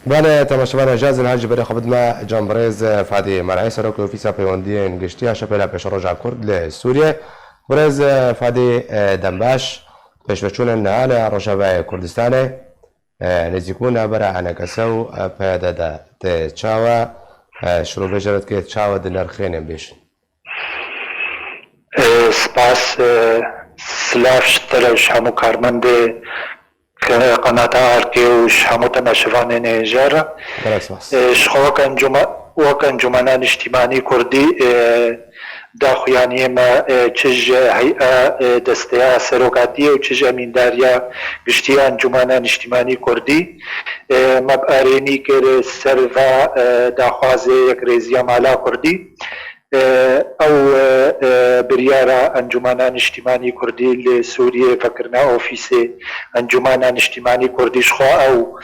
بله تماشاوان اجازه الهاجی برای خدمت جانبرز فادی مرعی سرک اوفیسا پیوندی انگشتی شپلا پیش رجع کرد لسوریه برز فادی دنباش پیشوچون نهال رجوع کردستان نزیکون برای عنکسو پیاده تچاوا شروع بجرد که تچاوا دنرخینم بیش سپاس سلاف شترش همو کارمنده قناة آرکی و همو تماشوان نيجر وك انجمنان اجتماعي كردي داخواني ما تشج هيئة دستيا سروقاتية و تشج امينداريا قشتي انجمنان اجتماعي كردي مباريني كر سرفا داخوازي يكريزيا مالا كردي او بريارة انجمنان اجتماعي كردي لسوريا فكرنا اوفيسي انجمنان اجتماعي كردي شخوا او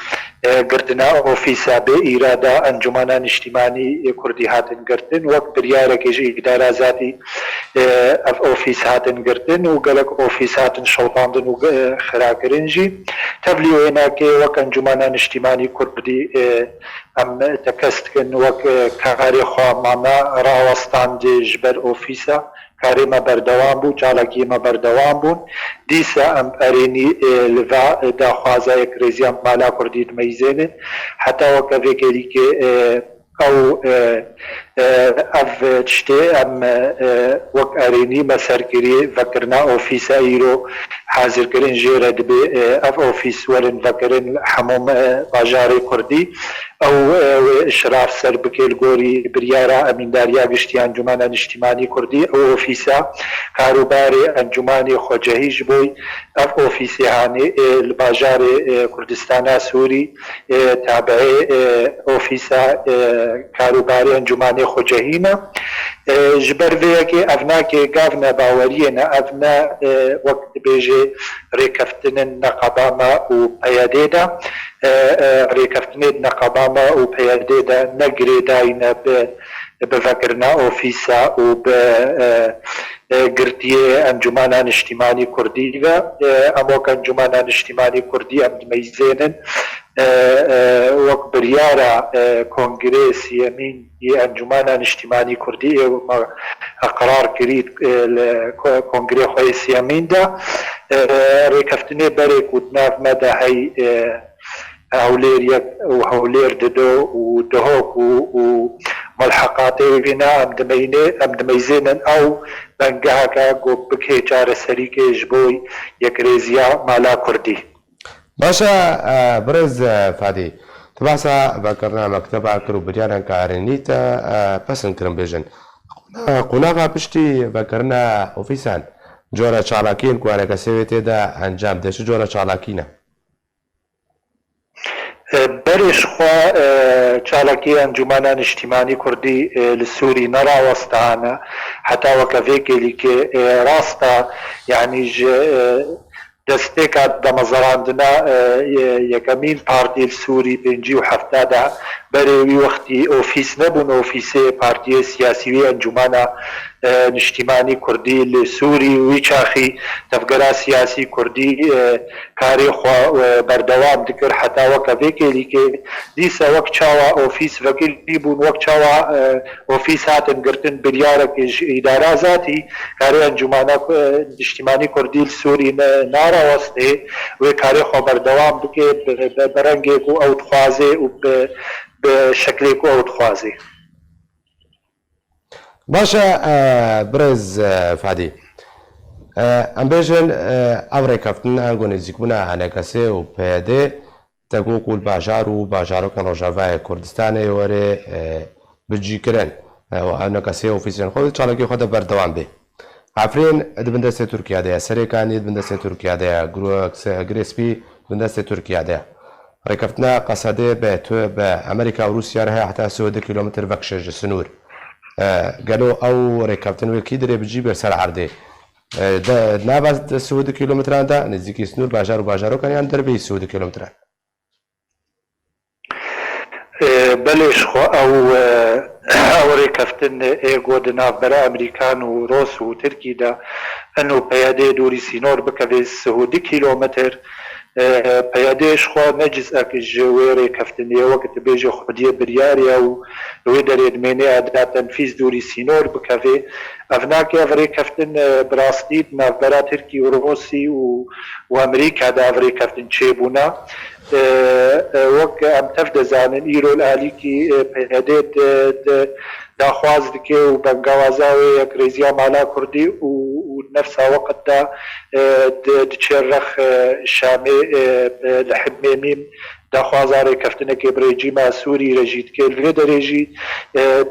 قردنا اوفيسا بإرادة انجمنان اجتماعي كردي هاتن قردن وقت بريارة كيجي إدارة ذاتي اف اوفيس هاتن قردن وقلق اوفيس هاتن شوطاندن وخراكرنجي تبليو هناك وقت انجمنان اجتماعي كردي ام تكستكن وقت كاري خوا ماما راوستان دي جبر اوفيسا کاری ما بردوام بود، چالاکی ما بردوام بود. دیسا ام ارینی لوا داخوازه اکریزیام مالا کردید میزنه. حتی وقتی که او اف تشتي ام وك اريني مسار كري فكرنا اوفيس ايرو حاضر كرين جيرد ب اف اوفيس ورن فكرن حموم باجاري كردي او اشراف سر بكيل غوري بريارا امين داريا گشتي انجمن اجتماعي كردي او اوفيسا كاروباري انجماني خوجهيج بوي اف اوفيسي هاني الباجاري كردستان سوري تابعي اوفيسا كاروباري انجماني خوجهينا جبر که افنا که گافنا باورینا افنا وقت بیجه ریکفتن نقاباما و پیادیدا ریکفتن نقاباما و پیادیدا نگری داینا بفکرنا اوفیسا و گردی انجمنان اجتماعی کردی و اما که انجمنان اجتماعی کردی ام میزنن وقت بريارة كونغرس يمين انجمنان اجتماعي كردي قرار كريد كونغرس خويس يمين دا ريكفتني بريك ودناف مدى هاي هولير وهولير ددو ودهوك وملحقاتي فينا ام دميزينن او بنقاكا قو بكي جار سريكي جبوي يكريزيا مالا كردي باشا برز فادي تبعسا بكرنا مكتبة كرو بريانا كارينيتا بسن كرم بيجن قناغا بشتي بكرنا اوفيسان جورا چالاكين كوانا كسيويتي دا انجام ديشو جورا چالاكينا برش خوا چالاكي انجمنان اجتماعي كردي للسوري نرى وسطانا حتى وكفيكي لكي راستا يعني دستێکات دەمەزەڕاندنا یەکەمین پارتی سووری 57دا بەرێوی وەختی ئۆفیس نەبوون ئۆفیسێ پارتیە سیاسیوی ئەنجومانە نیشتیمانی کوردی لە سووری وی چاخی تەفگەرا سیاسی کوردی کاری بەردەوام دکرد حتا وەکە vêkelîkê dîsa wek çawa ofîs vekilî bûn wek çawa ofîs hatin girtin biryarekê ji îdara zatî karê encûmana niştimanî Kurdî li Sûrî narawestê wê karê xwe berdewam bike bi rengê ku ew dixwaze û bi şeklê ku ew dixwaze. باشە برز فادی ئەم بێژن ئەو ڕێکەفتن ئەنگۆ نزیکبوونا هەنەکەسێ و پێدێ تەگوکول باژار و باژارۆکە ڕۆژاڤایە کوردستانی وەرێ بجیکردن هەنەکەسێ ئۆفیسیان خۆ چاڵکی خۆدە بەردەوام بێ ئافرین دبندەستێ تورکیادەیە سەرێکانی دبندەستێ تورکیادەیە گرێسپی دبندەستێ تورکیادەیە ڕێکەفتنا قەسەدێ بە توێ بە ئەمریکا و رووسیا هەیە حتا 30 کیلۆمتر بەکشێژ سنوور قالوا او ركبتن وكي دري بجي بسر عرضي نابز 30 كيلومتر دا نزيكي سنور باجار وباجارو كان يندر بي 30 كيلومتر بلش خو او ركبتن ايغودنا برا امريكان وروس وتركي دا انه بيادي دوري سينور بكفي 30 كيلومتر پیادهش خوا نجز اکج ویره کفتنی وقت بیجه خودیه بریاری او ویدر ادمینه ادا تنفیز دوری سینور بکوه افناکی افری کفتن براستید نافبرا ترکی و روسی و امریکا دا افری کفتن چه بونا وەک ئەم تەف دەزانن ئیرۆ ئالیکی پێدێت داخواز دکێ و بەنگاوازاوێ یەکرێزیە مالا کوردی و نەفسا وەقتدا دچێ ڕەخ شامێ لە حمێمیم داخوازا ڕێکەفتنێکی برێجیما سووری رەژیت کرد لێ دەرێژی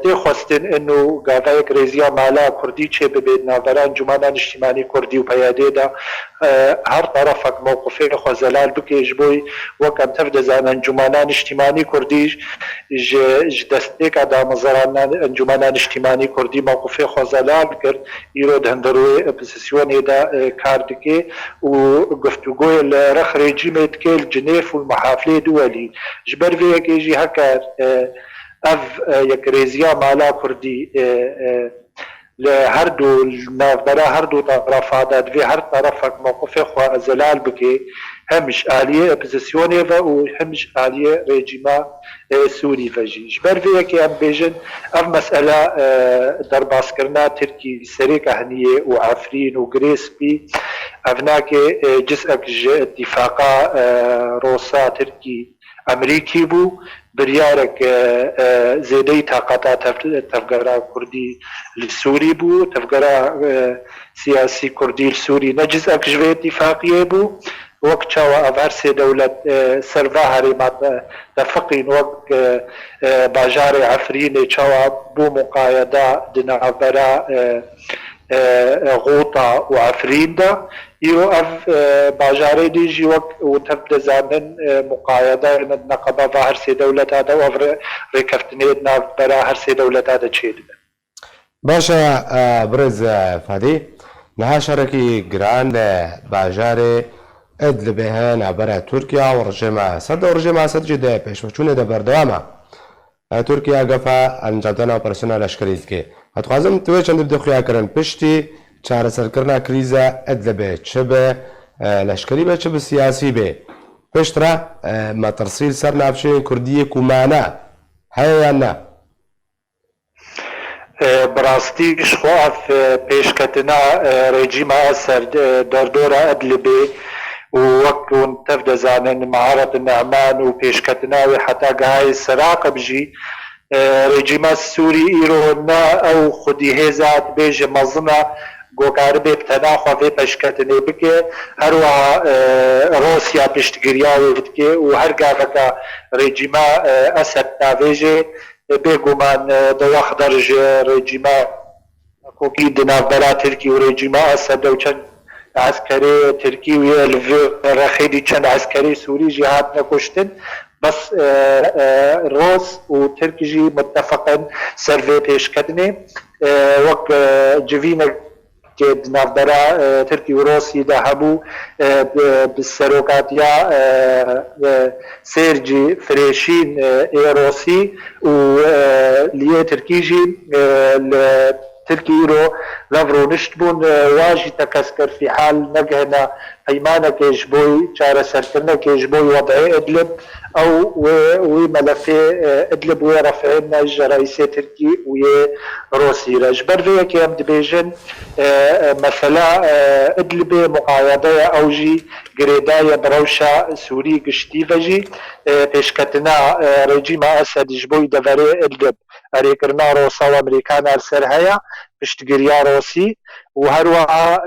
تێخواستن ئەن و گاڤایەک رێزیە مالا کوردی چێ ببێت ناوبەرە ئەنجومانە نیشتیمانی کوردی و پەیادێدا هەر طرفێک مووقفێ خۆزەلال بکێش بۆی وەک ئەم تەف دەزانن ئەنجومانە نیشتیمانی کوردیش دەستێکە دامەزەرانە ئەنجومانە نیشتیمانی کوردی مووقفێ خۆزەلال کرد ئیرۆ هەندەروێ ئۆپۆزیسیۆنێدا کار دکێ و گفتوگۆی لە ڕەخ رێجیمێ دکێ جنێف و محافلێ دووەلی ji ber vê yekê jî heker ev yekrêziya mala Kurdî li her du navbera her du tarafa de divê her tarafek mewqifê xwe zelal bike hem ji aliyê opozisyonê ve û hem ji aliyê rejîma Sûrî ve jî ji ber vê yekê em bêjin ev mesele derbaskirina Tirkî serêka heniyê û Efrîn û Girêspî ev nake cizek ji itîfaqa Rosa Tirkî Emerîkî bû biryarek zêdeyî taqata tevgera Kurdî li Sûrî bû tevgera siyasî Kurdî li Sûrî ne cizek ji vê itîfaqiyê bû wek çawa ev her sê dewlet serva herêma tefiqîn wek bajarê Efrînê çawa bû muqayeda di navbera غوطا و عفرین دا ایرو اف باجاره دی جی وقت و تب دزانن مقایده نقبه و هر سی دولت دا و ریکفتنید ناف برا هر سی دولت دا چید باشا برز فادی نها شرکی گران باجاره ادلب هن عبر ترکیا و رژیم اسد و رژیم اسد جده پیشوچونه ده بردوامه ترکیا گفا انجامدن اپراسیون لشکری که هتخوازم توی چند بدخویا کردن پشتی چارەسەرکردنا کریزە ئەدلەبێ چ بە لەشکری بە چ بە سیاسی بێ پشترا مەترسیل سەر ناوچەیەکی کوردیەک و مانە هەیە یان نا بڕاستیش خواف پێشکەتنا ڕێجیما ئەسەر دەردۆرە ئەدلبێ و وەک تەف دەزانن مەهارەت نەعمان و پێشکەتناوی حتا گەهای سەراقە بژی رژیما سووری ئیرۆنا ئەو خودی هێزات بێژە مەزنە گۆکار بێ تەناخوا بێ پێشکەتنێ بکێ هەروەها ڕۆسیا پشتگیریاوێ بکێ و هەر گاڤەکە رێجیما ئەسەد ناوێژێ بێگومان دەوەخ دەرژ رێجیما کۆکی دناوبەرا ترکی و رێجیما ئەسەدە و چەند عسکەرێ ترکی و ڕەخێدی چەند عسکەری سووری ژی هاتنە کوشتن بس روس و تركيجي متفقا سرفي بيشكدني وك جوينة كد نافدرا تركي وروسي ذهبوا بالسروقاتيا سيرجي فريشين روسي و ليه تركيجي تركي رو لافرو نشتبون واجي تكسكر في حال نجهنا ايمانا كيجبوي شارة سركرنا كيجبوي وضعي ادلب او وملفي ادلب ورفعنا الجرايسي تركي ويا روسي رجبر فيها كيام دبيجن مثلا ادلب مقايضة اوجي قريدايا بروشا سوري قشتي فجي بيشكتنا رجيما اسد جبوي دفري ادلب اريكرنا روسا وامريكانا السرهية پشتگیریا روسی و هروها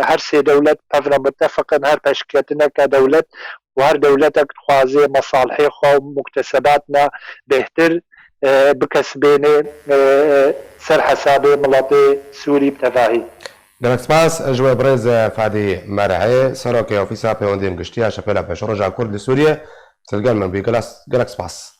هر سه دولت پفنا متفقا هر پشکتنا که دولت و هر دولتك خوازي مصالحي خو مكتسباتنا بهتر بكسبين سر حسابي ملاتي سوري بتفاهي گەلک سپاس ژوێ برێز فادی مەرەهەیە سەرۆکی ئۆفیسا پەیوەندیم گشتیە شەپێلە پێشڕۆژا کورد لە سووریە سەرگەل من بی گەلک سپاس